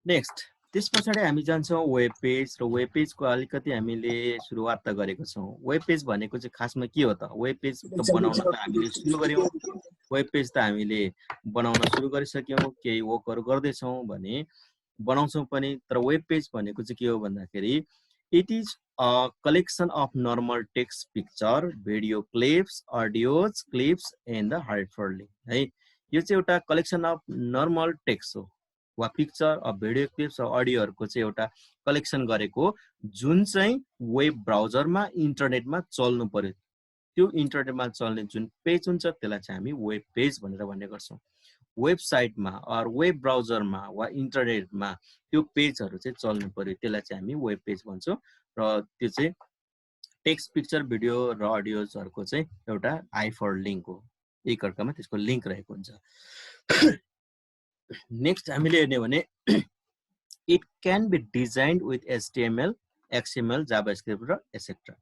नेक्स्ट त्यस पछाडि हामी जान्छौँ वेब पेज। र वेब पेजको अलिकति हामीले सुरुवात त गरेको छौँ। वेब पेज भनेको चाहिँ खासमा के हो त? वेब पेज त बनाउन त हामीले सुरु गर्यौँ, वेब पेज त हामीले बनाउन सुरु गरिसक्यौँ, केही वर्कहरू गर्दैछौँ भने बनाउँछौँ पनि। तर वेब पेज भनेको चाहिँ के हो भन्दाखेरि it is a collection of normal text, picture, video clips, audios clips and the hyperlink है। यो चाहिँ एउटा कलेक्सन अफ नर्मल टेक्स्ट हो वा पिक्चर, भिडियो क्लिप्स, अडियोहरूको चाहिँ एउटा कलेक्सन गरेको, जुन चाहिँ वेब ब्राउजरमा, इन्टरनेटमा चल्नु पर्यो। त्यो इन्टरनेटमा चल्ने जुन पेज हुन्छ त्यसलाई चाहिँ हामी वेब पेज भनेर भन्ने गर्छौँ। वेबसाइटमा अर वेब ब्राउजरमा वा इन्टरनेटमा त्यो पेजहरू चाहिँ चल्नु पर्यो, त्यसलाई चाहिँ हामी वेब पेज भन्छौँ। र त्यो चाहिँ टेक्स्ट, पिक्चर, भिडियो र अडियोजहरूको चाहिँ एउटा हाइपरलिङ्क हो, एकअर्कामा त्यसको लिङ्क रहेको हुन्छ। नेक्स्ट हामीले हेर्ने भने it can be designed with HTML, XML, JavaScript र एसेट्रा।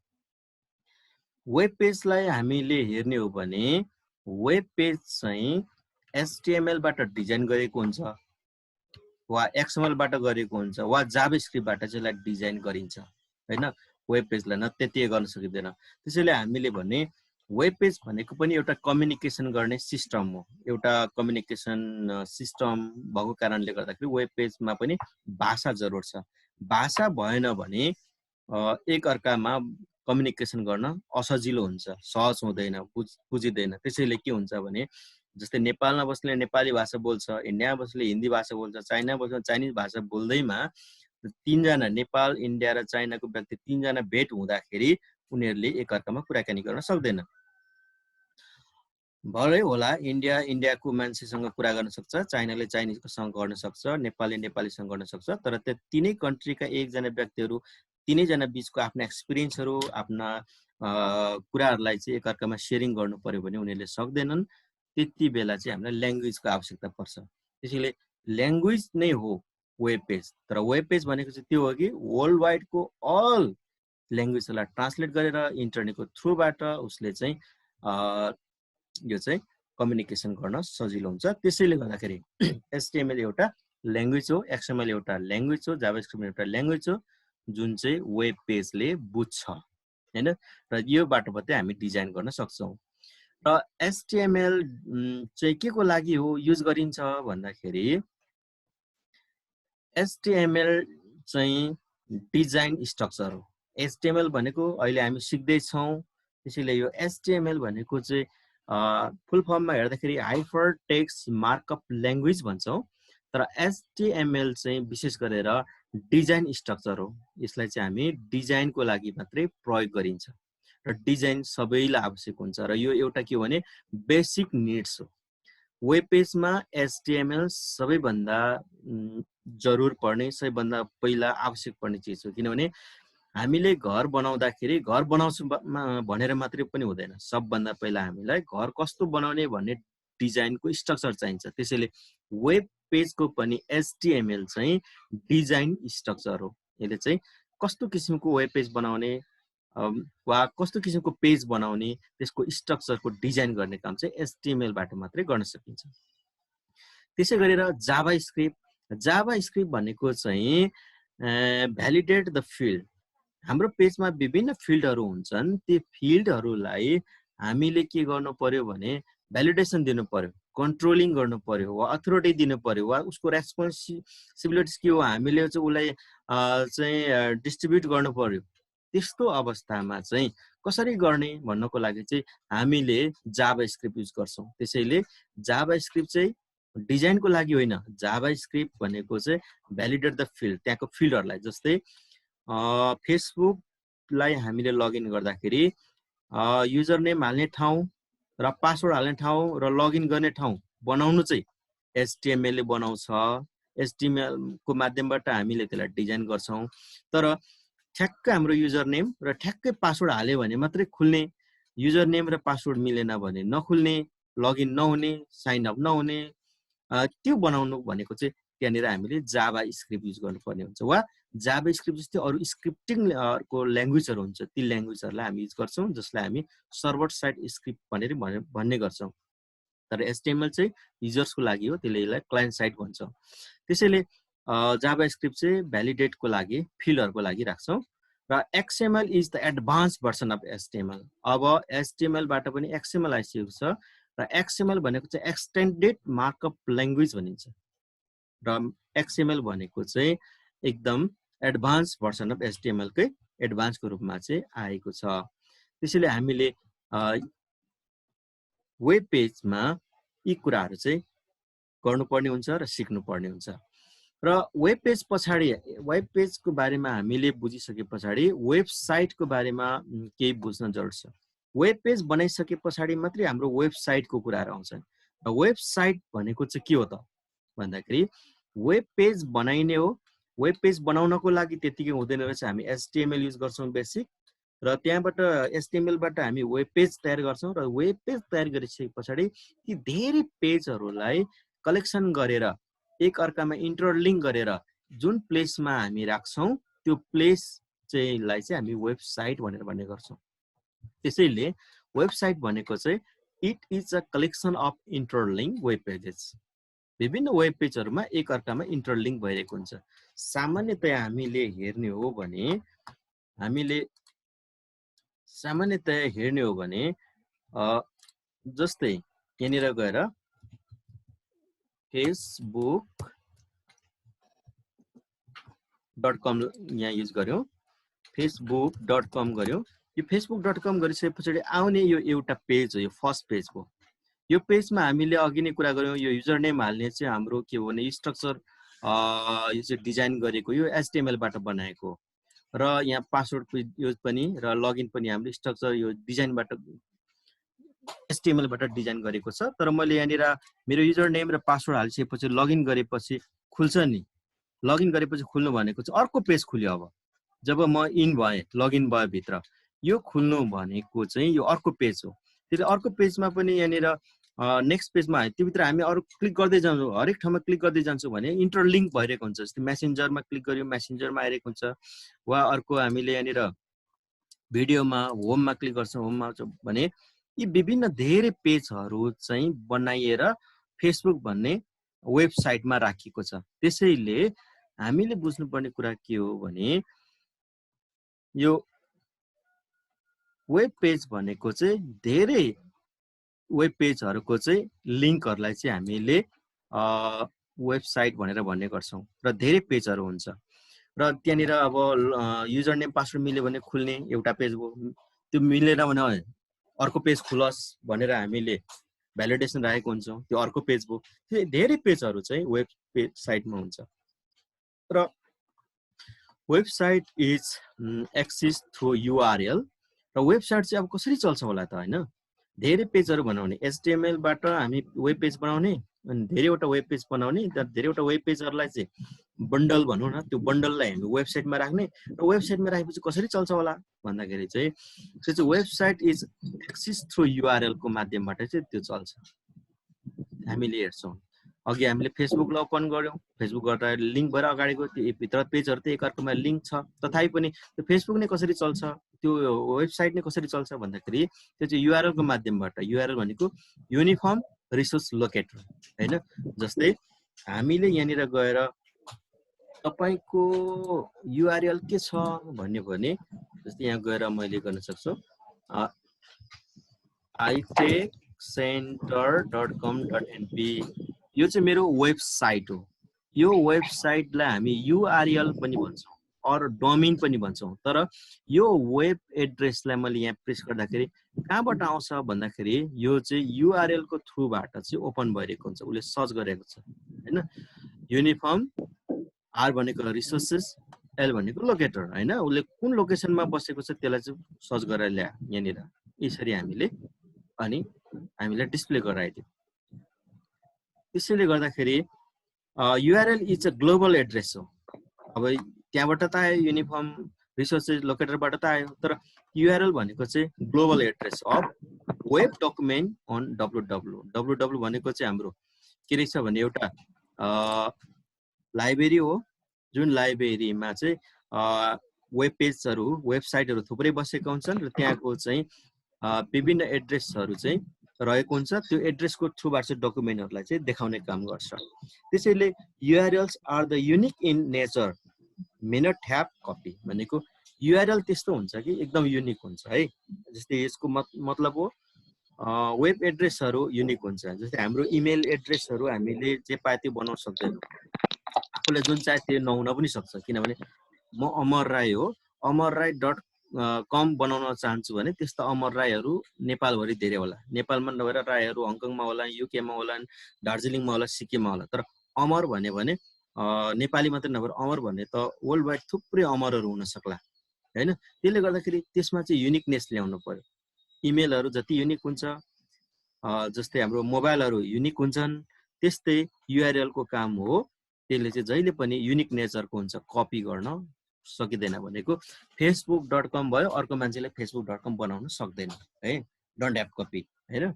वेब पेजलाई हामीले हेर्ने हो भने वेब पेज चाहिँ HTML बाट डिजाइन गरेको हुन्छ वा XML बाट गरेको हुन्छ वा जाभास्क्रिप्टबाट चाहिँ यसलाई डिजाइन गरिन्छ हैन। वेब पेजलाई न त्यति गर्न सकिँदैन। त्यसैले हामीले भने वेब पेज भनेको पनि एउटा कम्युनिकेसन गर्ने सिस्टम हो। एउटा कम्युनिकेसन सिस्टम भएको कारणले गर्दाखेरि वेब पेजमा पनि भाषा जरुर छ। भाषा भएन भने एक अर्कामा कम्युनिकेसन गर्न असजिलो हुन्छ, सहज हुँदैन, बुझिँदैन। त्यसैले के हुन्छ भने जस्तै नेपालमा बस्ने नेपाली भाषा बोल्छ, इन्डियामा बस्ने हिन्दी भाषा बोल्छ, चाइनामा बस्ने चाइनिज भाषा बोल्दैमा तीनजना नेपाल, इन्डिया र चाइनाको व्यक्ति तीनजना भेट हुँदाखेरि उनीहरूले एकअर्कामा कुराकानी गर्न सक्दैन। भलै होला इन्डियाको मान्छेसँग कुरा गर्न सक्छ, चाइनाले चाइनिजसँग गर्न सक्छ, नेपालले नेपालीसँग गर्न सक्छ, तर त्यो तीनै कन्ट्रीका एकजना व्यक्तिहरू तीनैजना बीचको आफ्ना एक्सपिरियन्सहरू, आफ्ना कुराहरूलाई चाहिँ एकअर्कामा सेयरिङ गर्नु पर्यो भने उनीहरूले सक्दैनन्। त्यति बेला चाहिँ हामीलाई ल्याङ्ग्वेजको आवश्यकता पर्छ। त्यसैले ल्याङ्ग्वेज नै हो वेब पेज। तर वेब पेज भनेको चाहिँ त्यो हो कि वर्ल्ड वाइडको अल ल्याङ्ग्वेजहरूलाई ट्रान्सलेट गरेर इन्टरनेटको थ्रुबाट उसले चाहिँ यो चाहिँ कम्युनिकेसन गर्न सजिलो हुन्छ। त्यसैले गर्दाखेरि HTML एउटा ल्याङ्ग्वेज हो, XML एउटा ल्याङ्ग्वेज हो, जाभास्क्रिप्ट एउटा ल्याङ्ग्वेज हो जुन चाहिँ वेब पेजले बुझ्छ हैन र योबाट मात्रै हामी डिजाइन गर्न सक्छौं। र HTML चाहिँ के को लागि हो युज गरिन्छ भन्दाखेरि HTML चाहिँ डिजाइन स्ट्रक्चर हो। HTML भनेको अहिले हामी सिक्दै छौं, त्यसैले यो HTML भनेको चाहिँ फुल फर्ममा हेर्दाखेरि हाइपर टेक्स्ट मार्कअप ल्याङ्ग्वेज भन्छौं, तर HTML चाहिँ विशेष गरेर डिजाइन स्ट्रक्चर हो। यसलाई चाहिँ हामी डिजाइनको लागि मात्रै प्रयोग गरिन्छ र डिजाइन सबैलाई आवश्यक हुन्छ र यो एउटा के हो भने बेसिक निड्स हो। वेब पेजमा HTML सबैभन्दा जरुर पर्ने, सबैभन्दा पहिला आवश्यक पर्ने चिज हो, किनभने हामीले घर बनाउँदाखेरि घर बनाउँछु भनेर मात्रै पनि हुँदैन, सबभन्दा पहिला हामीलाई घर कस्तो बनाउने भन्ने डिजाइनको स्ट्रक्चर चाहिन्छ। त्यसैले वेब पेजको पनि HTML चाहिँ डिजाइन स्ट्रक्चर हो। यसले चाहिँ कस्तो किसिमको वेब पेज बनाउने वा कस्तो किसिमको पेज बनाउने त्यसको स्ट्रक्चरको डिजाइन गर्ने काम चाहिँ HTML बाट मात्रै गर्न सकिन्छ। त्यसै गरेर जाभास्क्रिप्ट भनेको चाहिँ भ्यालिडेट द फिल्ड। हाम्रो पेजमा विभिन्न फिल्डहरू हुन्छन्, ती फिल्डहरूलाई हामीले के गर्नु पर्यो भने भ्यालिडेसन दिनु पर्यो, कन्ट्रोलिङ गर्नु पर्यो वा अथोरिटी दिनु पर्यो वा उसको रेस्पोन्सिबिलिटिज के हो हामीले चाहिँ उसलाई चाहिँ डिस्ट्रिब्युट गर्नु पर्यो। त्यस्तो अवस्थामा चाहिँ कसरी गर्ने भन्नको लागि चाहिँ हामीले जाभास्क्रिप्ट युज गर्छौं। त्यसैले जाभास्क्रिप्ट चाहिँ डिजाइनको लागि होइन, जाभास्क्रिप्ट भनेको चाहिँ भ्यालिडेट द फिल्ड, त्यहाँको फिल्डहरूलाई जस्तै फेसबुकलाई हामीले लगइन गर्दाखेरि युजर नेम हाल्ने ठाउँ र पासवर्ड हाल्ने ठाउँ र लगइन गर्ने ठाउँ बनाउनु चाहिँ HTML ले बनाउँछ। HTML को माध्यमबाट हामीले त्यसलाई डिजाइन गर्छौं। तर ठ्याक्कै हाम्रो युजर नेम र ठ्याक्कै पासवर्ड हाल्यो भने मात्रै खुल्ने, युजर नेम र पासवर्ड मिलेन भने नखुल्ने, लगइन नहुने, साइन अप नहुने, त्यो बनाउनु भनेको चाहिँ त्यहाँनिर हामीले जाभास्क्रिप्ट युज गर्नुपर्ने हुन्छ वा जाभास्क्रिप्ट जस्तै अरु स्क्रिप्टिङ को ल्याङ्ग्वेजहरु हुन्छ, ती ल्याङ्ग्वेजहरुलाई हामी युज गर्छौं, जसलाई हामी सर्भर साइड स्क्रिप्ट भनेर भन्ने गर्छौं। तर HTML चाहिँ युजर्सको लागि हो, त्यसले यसलाई क्लाइन्ट साइड भन्छौं। त्यसैले जाभास्क्रिप्ट चाहिँ भ्यालिडेटको लागि, फिल्डहरुको लागि राख्छौं र XML is the advance version of HTML। अब HTML बाट पनि XML आइसकेको छ र XML भनेको चाहिँ एक्सटेन्डेड मार्कअप ल्याङ्ग्वेज भनिन्छ र XML भनेको चाहिँ एकदम एडभान्स भर्सन अफ HTML कै एडभान्सको रूपमा चाहिँ आएको छ। त्यसैले हामीले वेब पेजमा यी कुराहरु चाहिँ गर्नुपर्ने हुन्छ र सिक्नुपर्ने हुन्छ। र वेब पेज पछाडी, वेब पेजको बारेमा हामीले बुझिसके पछाडी वेबसाइटको बारेमा केही बुझ्न जरुरी छ। वेब पेज बनाइसके पछाडी मात्रै हाम्रो वेबसाइटको कुराहरु आउँछन्। र वेबसाइट भनेको चाहिँ के हो त भन्दाखेरि वेब पेज बनाइने हो। वेब पेज बनाउनको लागि त्यतिकै हुँदैन रहेछ, हामी HTML युज गर्छौं बेसिक, र त्यहाँबाट HTML बाट हामी वेब पेज तयार गर्छौं र वेब पेज तयार गरिसके पछाडी ती धेरै पेजहरुलाई कलेक्सन गरेर एक अर्कामा इन्टरलिंक गरेर जुन प्लेसमा हामी राख्छौं त्यो प्लेस चाहिँ लाई चाहिँ हामी वेबसाइट भनेर भन्ने गर्छौं। त्यसैले वेबसाइट भनेको चाहिँ it is a collection of interlink web pages. विभिन्न वेब पेजहरुमा एक अर्कामा इन्टरलिंक भइरहेको हुन्छ। सामान्यतया हामीले हेर्ने हो भने जस्तै यहाँनिर गएर facebook.com यहाँ युज गर्यौं, facebook.com गर्यौं। यो facebook.com गरिसके पछाडी आउने यो एउटा पेज हो, यो फर्स्ट पेज हो। यो पेजमा हामीले अघि नै कुरा गर्यौं, यो युजर नेम हाल्ने चाहिँ हाम्रो के हो भने स्ट्रक्चर यो चाहिँ डिजाइन गरेको यो HTML बाट बनाएको र यहाँ पासवर्ड यो पनि र लगइन पनि हाम्रो स्ट्रक्चर यो डिजाइनबाट HTML बाट डिजाइन गरेको छ। तर मैले यहाँनिर मेरो युजर नेम र पासवर्ड हालिसकेपछि लगइन गरेपछि खुल्छ नि, लगइन गरेपछि खुल्नु भनेको चाहिँ अर्को पेज खुल्यो। अब जब म इन भए, लगइन भए भित्र, यो खुल्नु भनेको चाहिँ यो अर्को पेज हो। त्यसले अर्को पेजमा पनि यहाँनिर नेक्स्ट पेजमा त्योभित्र हामी अरु क्लिक गर्दै जान्छौं, हरेक ठाउँमा क्लिक गर्दै जान्छौं भने इन्टरलिंक भइरहेको हुन्छ। जस्तै मेसेन्जरमा क्लिक गर्यो, मेसेन्जरमा आइरहेको हुन्छ, वा अर्को हामीले यहाँनिर भिडियोमा होममा क्लिक गर्छौं, होममा भने यी विभिन्न धेरै पेजहरु चाहिँ बनाइएर फेसबुक भन्ने वेबसाइटमा राखिएको छ। त्यसैले हामीले बुझ्नुपर्ने कुरा के हो भने यो वेब पेज भनेको चाहिँ धेरै वेब पेजहरूको चाहिँ लिङ्कहरूलाई चाहिँ हामीले वेबसाइट भनेर भन्ने गर्छौँ र धेरै पेजहरू हुन्छ र त्यहाँनिर अब युजर नेम पासवर्ड मिल्यो भने खुल्ने एउटा पेज हो, त्यो मिलेन भने अर्को पेज खुलोस् भनेर हामीले भ्यालिडेसन राखेको हुन्छौँ, त्यो अर्को पेज भयो। त्यो धेरै पेजहरू चाहिँ वेब साइटमा हुन्छ र website is access through URL र वेबसाइट चाहिँ अब कसरी चल्छ होला त होइन, धेरै पेजहरू बनाउने, HTML बाट हामी वेब पेज बनाउने अनि धेरैवटा वेब पेज बनाउने, धेरैवटा वेब पेजहरूलाई चाहिँ बन्डल भनौँ न, त्यो बन्डललाई हामी वेबसाइटमा राख्ने र वेबसाइटमा राखेपछि कसरी चल्छ होला भन्दाखेरि चाहिँ त्यो चाहिँ website is access through URL को माध्यमबाट चाहिँ त्यो चल्छ। हामीले हेर्छौँ अघि हामीले फेसबुकलाई ओपन गर्यौँ, फेसबुक गर्दा लिङ्क भएर अगाडि गयो, त्यो भित्र पेजहरू त एकअर्कोमा लिङ्क छ, तथापि पनि त्यो फेसबुक नै कसरी चल्छ, त्यो वेबसाइट नै कसरी चल्छ भन्दाखेरि त्यो चाहिँ URL को माध्यमबाट। URL भनेको युनिफर्म रिसोर्स लोकेटर हैन। जस्तै हामीले यहाँनिर गएर तपाईको URL के छ भन्यो भने जस्तै यहाँ गएर मैले गर्न सक्छु itechcenter.com.np, यो चाहिँ मेरो वेबसाइट हो। यो वेबसाइटलाई हामी URL पनि भन्छौँ अर डोमेन पनि भन्छौँ, तर यो वेब एड्रेसलाई मैले यहाँ प्रेस गर्दाखेरि कहाँबाट आउँछ भन्दाखेरि यो चाहिँ URL को थ्रुबाट चाहिँ ओपन भइरहेको हुन्छ, उसले सर्च गरेको छ हैन। युनिफर्म, R भनेको रिसोर्सेस, L भनेको लोकेटर हैन, उसले कुन लोकेसनमा बसेको छ त्यसलाई चाहिँ सर्च गरेर ल्या यहाँनिर यसरी हामीले अनि हामीलाई डिस्प्ले गराइदियो। त्यसैले गर्दाखेरि URL is a global address हो। अब त्यहाँबाट त आयो, युनिफर्म रिसोर्सेस लोकेटरबाट त आयो, तर URL भनेको चाहिँ global address of web document on www भनेको चाहिँ हाम्रो के रहेछ भने एउटा लाइब्रेरी हो, जुन लाइब्रेरीमा चाहिँ वेब पेजहरू वेबसाइटहरू थुप्रै बसेका हुन्छन् र त्यहाँको चाहिँ विभिन्न एड्रेसहरू चाहिँ रहेको हुन्छ। त्यो एड्रेसको थ्रुबाट चाहिँ डकुमेन्टहरूलाई चाहिँ देखाउने काम गर्छ। त्यसैले URLs are the unique in nature, may not have copy भनेको URL त्यस्तो हुन्छ कि एकदम युनिक हुन्छ है। जस्तै यसको मतलब हो वेब एड्रेसहरू युनिक हुन्छ। जस्तै हाम्रो इमेल एड्रेसहरू हामीले जे पाए त्यो बनाउन सक्दैनौँ, आफूलाई जुन चाहे त्यो नहुन पनि सक्छ, किनभने म अमर राई हो, amarrai.com बनाउन चाहन्छु भने त्यस्ता अमर राईहरू नेपालभरि धेरै होला, नेपालमा नभएर राईहरू हङकङमा होला, युकेमा होला, दार्जिलिङमा होला, सिक्किममा होला। तर अमर भन्यो भने नेपाली मात्रै नभएर अमर भन्ने त वर्ल्ड वाइड थुप्रै अमरहरू हुन सक्ला हैन। त्यसले गर्दाखेरि त्यसमा चाहिँ युनिकनेस ल्याउनु पर्यो। इमेलहरू जति युनिक हुन्छ, जस्तै हाम्रो मोबाइलहरू युनिक हुन्छन्, त्यस्तै URL को काम हो। त्यसले चाहिँ जहिले पनि युनिक नेचरको हुन्छ, कपी गर्न सकिँदैन। भनेको facebook.com भयो, अर्को मान्छेले facebook.com बनाउन सक्दैन है, डोन्ट ह्याभ कपी हैन।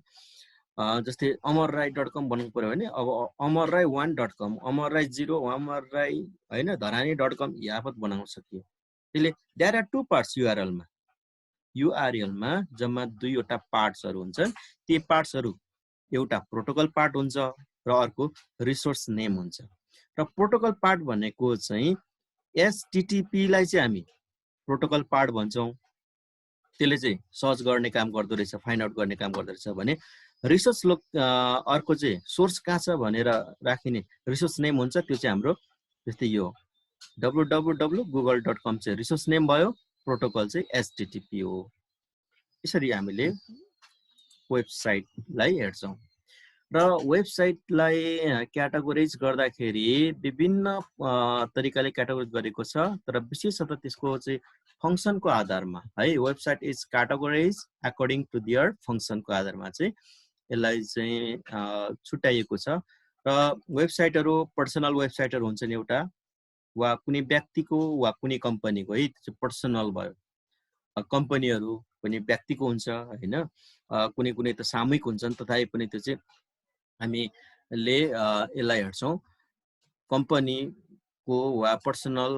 जस्तै amarrai.com बनाउनु पर्यो भने अब amarrai1.com, amarrai0, amarrai हैन, धरानी.com यावत बनाउन सकियो। त्यसले there are two parts URL मा। URL मा जम्मा दुईवटा पार्ट्सहरू हुन्छन्। ती पार्ट्सहरू एउटा प्रोटोकल पार्ट हुन्छ र अर्को रिसोर्स नेम हुन्छ। र प्रोटोकल पार्ट भनेको चाहिँ HTTP लाई चाहिँ हामी प्रोटोकल पार्ट भन्छौँ, त्यसले चाहिँ सर्च गर्ने काम गर्दो रहेछ, फाइन्ड आउट गर्ने काम गर्दो रहेछ भने रिसोर्स अर्को चाहिँ सोर्स कहाँ छ भनेर राखिने रिसोर्स नेम हुन्छ। त्यो चाहिँ हाम्रो जस्तै यो www.google.com चाहिँ रिसोर्स नेम भयो, प्रोटोकल चाहिँ HTTP हो। यसरी हामीले वेबसाइटलाई हेर्छौँ र वेबसाइटलाई क्याटेगोराइज गर्दाखेरि विभिन्न तरिकाले क्याटेगोराइज गरेको छ, तर विशेषतः त्यसको चाहिँ फङ्सनको आधारमा है। Website is categorize according to their फङ्सनको आधारमा चाहिँ यसलाई चाहिँ छुट्याइएको छ। र वेबसाइटहरू पर्सनल वेबसाइटहरू हुन्छन् एउटा, वा कुनै व्यक्तिको वा कुनै कम्पनीको है, त्यो चाहिँ पर्सनल भयो। कम्पनीहरू पनि व्यक्तिको हुन्छ हैन, कुनै कुनै त सामूहिक हुन्छन्, तथापि पनि त्यो चाहिँ हामीले यसलाई हेर्छौँ कम्पनीको वा पर्सनल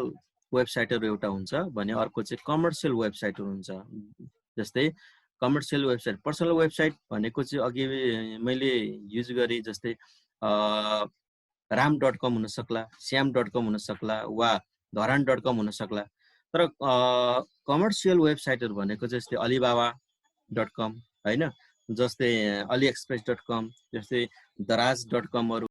वेबसाइटहरू एउटा हुन्छ भने अर्को चाहिँ कमर्सियल वेबसाइटहरू हुन्छ। जस्तै कमर्सियल वेबसाइट, पर्सनल वेबसाइट भनेको चाहिँ अघि मैले युज गरेँ जस्तै ram.com हुन सक्ला, श्याम.com हुन सक्ला वा धरान.com हुन सक्ला। तर कमर्सियल वेबसाइटहरु भनेको जस्तै alibaba.com हैन, जस्तै aliexpress.com, जस्तै daraz.com हरु